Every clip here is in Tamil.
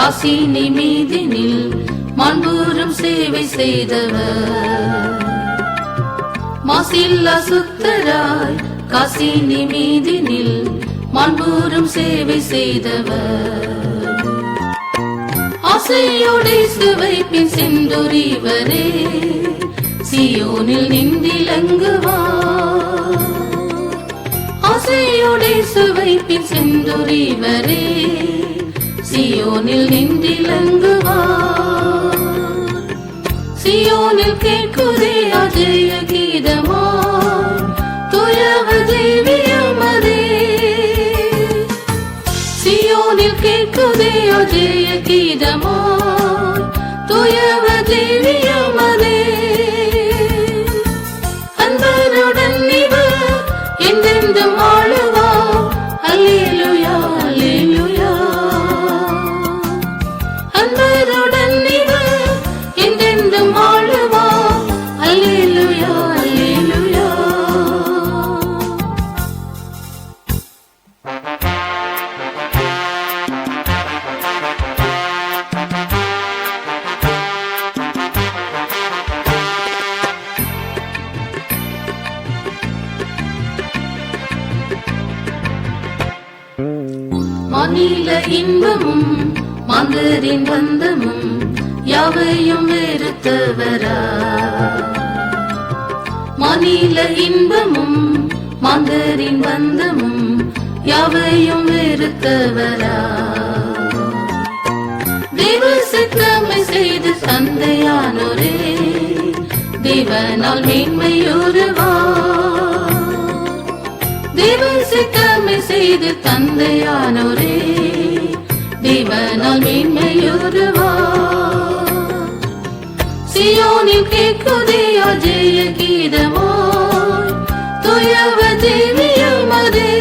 காசினி மீதினில் மாண்பூரும் சேவை செய்தவர். மாசில்லா சுத்தராய் காசினி மீதினில் மாண்பூரும் சேவை செய்தவர். ஆசையோடே சுவைப்பின் சென்றொரிவரே சியோனில் நின்றிலங்குவார். ஆசையோடே சுவைப்பின் சென்றொரிவரே சியோனில் நின்றிலங்குவார். சியோனில் கேட்குதே அஜய கீதமாய் துயவ ஜீவியமதே. சியோனில் கேட்குதே அஜய கீதமாய் துயவ ஜீவியமதே. அன்பருடன் இவர் என்றென்றும் ஆளுவார். அல்லேலூயா அல்லேலூயா. அன்பருடன் இவர் என்றென்றும் ஆளுவார். அல்லேலூயா அல்லேலூயா. மாநில இன்பமும் மாந்தரின் பந்தமும் யாவையும் வெறுத்தவரா. மாநில இன்பமும் மாந்தரின் பந்தமும் யாவையும் வெறுத்தவரா. தேவ சித்தமை செய்து தந்தையானோரே தேவனால் மேன்மையுறுவார். தேவ சித்தமை செய்து தந்தையானோரே தேவனால் மேன்மையுறுவார். சியோனில் கேட்குதே அஜய கீதமாய் துயவ ஜீவியமதே.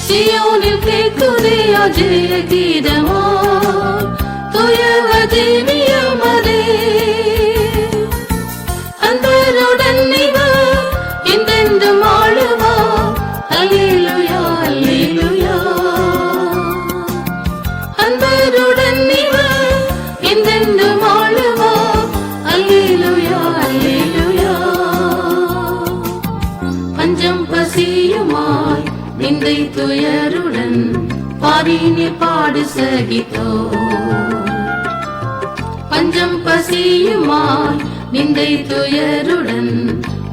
சியோனில் கேட்குதே அஜய கீதமாய் துயவ ஜீவியமதே. அன்பருடன் இவர் என்றென்றும் ஆளுவார். அல்லேலூயா அல்லேலூயா. அன்பருடன் இவர் என்றென்றும் ஆளுவார். அல்லேலூயா அல்லேலூயா. பஞ்சம் பசியுமாய் நிந்தை துயருடன் பாரினில் பாடு சகித்தோ. பஞ்சம் பசியுமாய் நிந்தை துயருடன்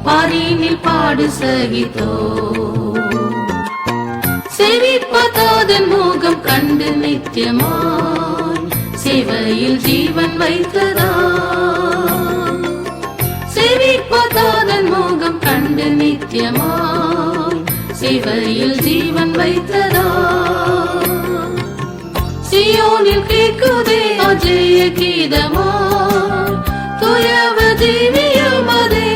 பாரினில் பாடு சகித்தோ. செவிப்பதாதன் முகம் கண்டு நித்தியமாய் சேவையில் ஜீவன் வைத்ததா. செவிப்பதாதன் முகம் கண்டு நித்தியமாய் சேவையில் ஜீவன் வைத்ததா. சியோனில் கேட்குதே அஜய கீதமாய் துயவ ஜீவியமதே.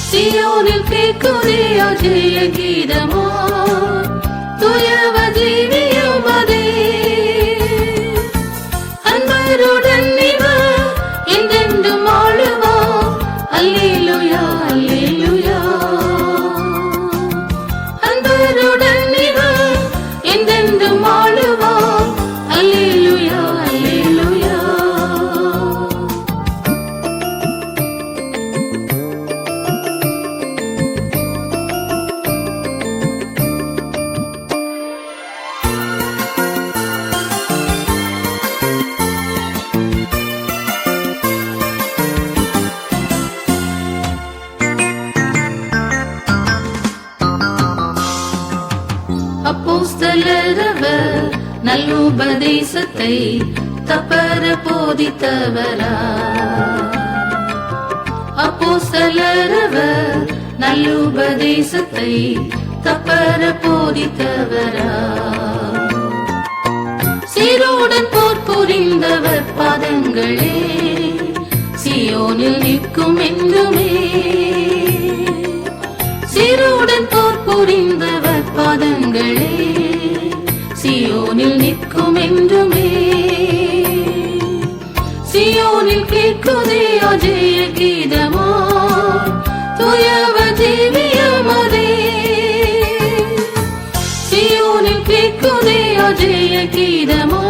சியோனில் கேட்குதே அஜய கீதமாய் துயவ ஜீவியமதே. அன்பருடன் இவர் என்றென்றும் ஆளுவார். அல்லேலூயா அல்லேலூயா. அன்பருடன் இவர் என்றென்றும் ஆளுவார். அல்லேலூயா அல்லேலூயா. அப்போஸ்தலரவர் நல்லுபதேசத்தை தப்பர போதித்தவரா. அப்போஸ்தலரவர் நல்லுபதேசத்தை தப்பர போதித்தவரா. சீரோடன் போர் புரிந்தவர் பாதங்களே சியோனில் நிற்கும் என்றுமே. சீரோடன் போர் புரிந்தவர் பாதங்களே சியோனில் நிற்கும் என்றுமே. சியோனில் கேட்குதே அஜய கீதமாய் துயவ ஜீவியமதே. சியோனில் கேட்குதே கீதமோ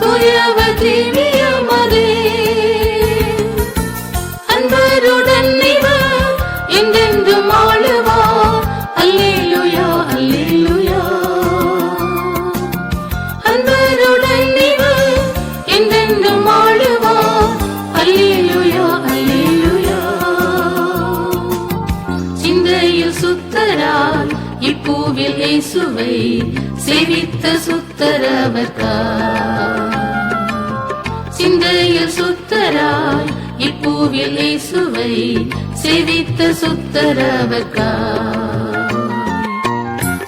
தூயவர் திவ்யமதே. அன்பருடன் இவர் என்றென்றும் ஆளுவார். அல்லேலூயா அல்லேலூயா. அன்பருடன் இவர் என்றென்றும் ஆளுவார். அல்லேலூயா அல்லேலூயா. சிந்தையில் சுத்தராய் இப்பூவில் இயேசுவை சேவித்த சுத்தரவர்காய். சிந்தையில் சுத்தராய் இப்பூவில் இயேசுவை சேவித்த சுத்தரவர்காய்.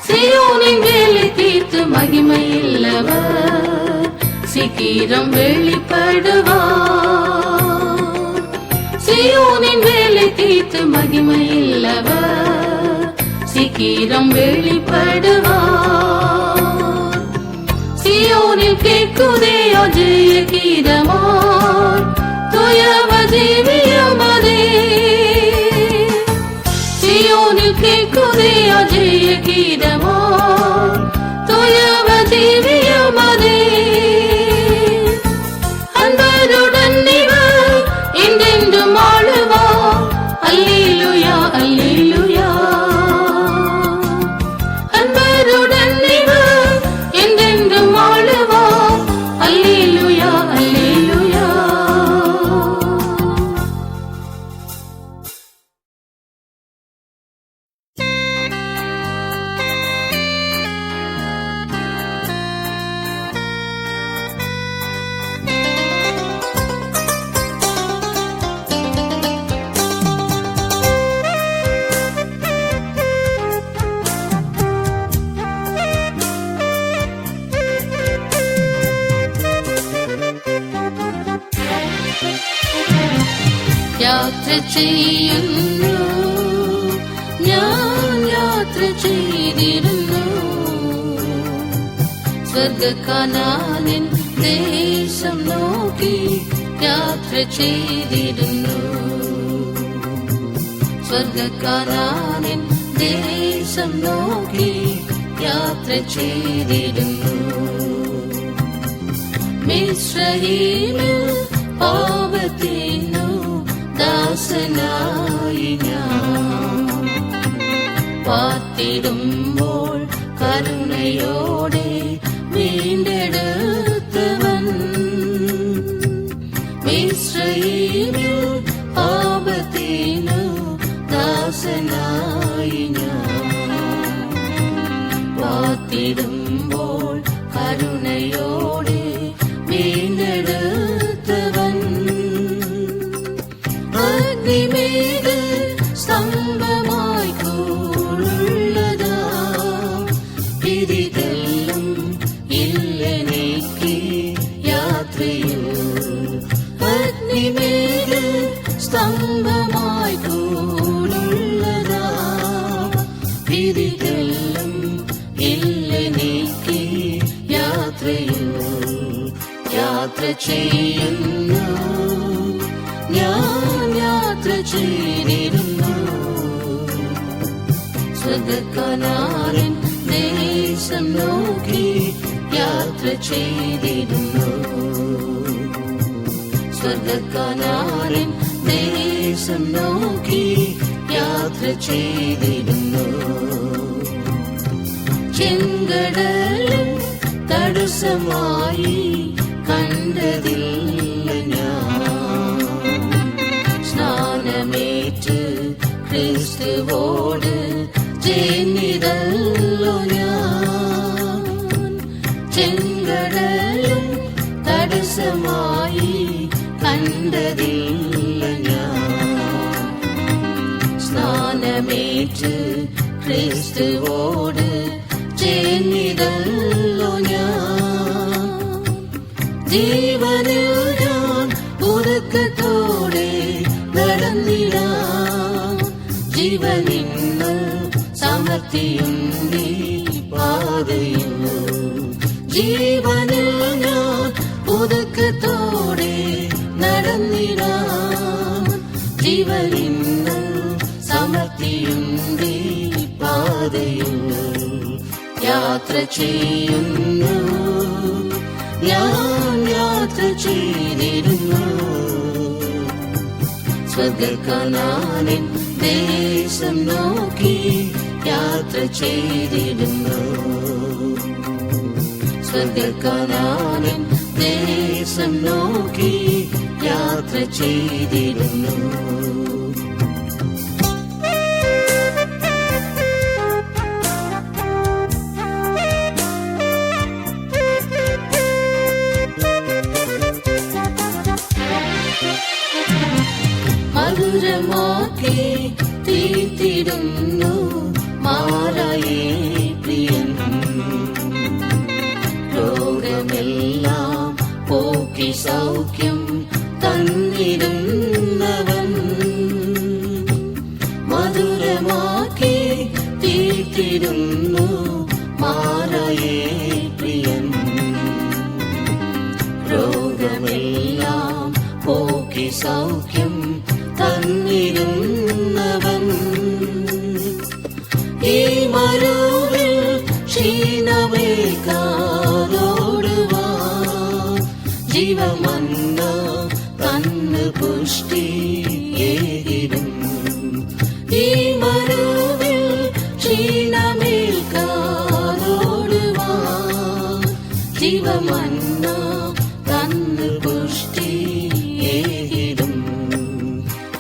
சீயோனின் வேலை தீர்த்து மகிமையுள்ளவர் சீக்கிரம் வெளிப்படுவார். சீயோனின் வேலை தீர்த்து மகிமையுள்ளவர் சீக்கிரம் வெளிப்படுவார். சீயோனில் கேட்குதே அஜய கீதமாய் தூயவர் திவ்யமதே. சீயோனில் கேட்குதே அஜய கீதமாய் தூயவர் திவ்யமதே. அன்பருடன் இவர் என்றென்றும் ஆளுவார். அல்லேலூயா அல்லேலூயா. அன்பருடன் இவர் என்றென்றும் ஆளுவார். அல்லேலூயா அல்லேலூயா. യാത്ര ചെയ്യുന്നു ഞാൻ യാത്ര ചെയ്തിരുന്നു സ്വർഗ്ഗകാനാനിൻ ദേശം നോക്കി യാത്ര ചെയ്തിരുന്നു സ്വർഗ്ഗകാനാനിൻ ദേശം നോക്കി യാത്ര ചെയ്തിരുന്നു മിസ്രയീമിൽ പാപത്തിനു ദാസനായി ഞാൻ പാർത്തിടുമ്പോൾ കരുണയോടെ വീണ്ടെടുത്തവൻ മിസ്രയീമിൽ പാപത്തിനു ദാസനായി ഞാൻ പാർത്തിടുമ്പോൾ കരുണയോടെ വീണ്ടെടുത്തവൻ അഗ്നിമേഘ സ്തംഭമായി കൂറുള്ളതാ വിധികളും ഇല്ലെനിക്ക് യാത്രയിൽ അഗ്നിമേഘ സ്തംഭമായി കൂറുള്ളതാ വിധികളും ഇല്ലെനിക്ക് യാത്രയിൽ യാത്ര ചെയ്യുന്നു ഞാൻ യാത്ര ചെയ്തിരുന്നു സ്വർഗ്ഗകാനാനിൻ ദേശം നോക്കി യാത്ര ചെയ്തിരുന്നു സ്വർഗ്ഗകാനാനിൻ ദേശം നോക്കി യാത്ര ചെയ്തിരുന്നു ചെങ്കടലും തടസ്സമായി കണ്ടതില്ല ഞാൻ സ്നാനമേറ്റ് ക്രിസ്തുവോട് ചേർന്നിതല്ലോ ഞാൻ ചെങ്കടലും തടസ്സമായി കണ്ടതില്ല ഞാൻ സ്നാനമേറ്റ് ക്രിസ്തുവോട് ചേർന്നിതല്ലോ ഞാൻ ജീവനിൽ ഞാൻ ഉറക്കത്തോടെ നടന്നിടാം ജീവനിന്ന് സമൃദ്ധിയുണ്ടീ പാതയിൽ ജീവനിൽ ഞാൻ ഉറക്കത്തോടെ നടന്നിടാം ജീവനിന്ന് സമൃദ്ധിയുണ്ടീ പാതയിൽ യാത്ര ചെയ്യുന്നു, ഞാൻ യാത്ര ചെയ്തിരുന്നു. സ്വർഗ്ഗകനാനിൻ ദേശം നോക്കി യാത്ര ചെയ്തിരുന്നു. സ്വർഗ്ഗകനാനിൻ ദേശം നോക്കി യാത്ര ചെയ്തിരുന്നു. മധുരമാക്കി തീർത്തിടുന്നു മാറായേ പ്രിയൻ. രോഗമെല്ലാം പോക്കി സൗഖ്യം തന്നിടുന്നവൻ. മധുരമാക്കി തീർത്തിടുന്നു മാറായേ പ്രിയൻ. രോഗമെല്ലാം പോക്കി സൗഖ്യം തന്നിടുന്നവൻ. ഈ മരുവിൽ ക്ഷീണമേൽക്കാതോടുവാ, ജീവമന്ന തന്ന് പുഷ്ടിയേകിടും. ഈ മരുവിൽ ക്ഷീണമേൽക്കാതോടുവാ, ജീവമന്ന തന്ന് പുഷ്ടിയേകിടും.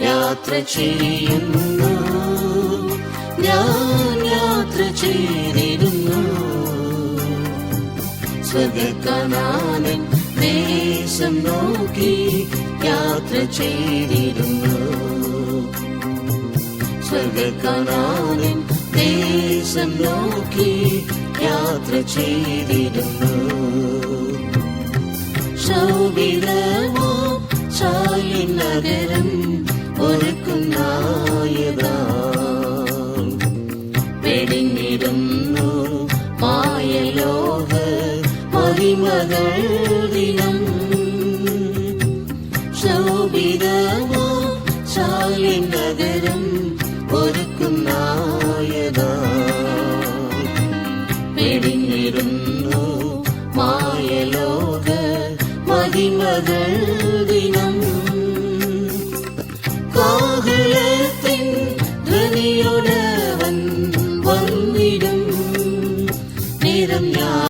യാത്ര ചെയ്യുന്നു, ഞാൻ യാത്ര ചെയ്തിരുന്നു. സ്വർഗ്ഗകനാനിൻ ദേശം നോക്കി യാത്ര ചെയ്തിരുന്നു. സ്വർഗ്ഗകനാനിൻ ദേശം നോക്കി യാത്ര ചെയ്തിരുന്നു. ശോഭിതമോ ചാലിൻ നഗരം ഒരുക്കുന്നായതാ, വെടിഞ്ഞിടുന്നു മായലോക മഹിമകൾ ദിനം. ശോഭിതമോ ചാലിൻ നഗരം ഒരു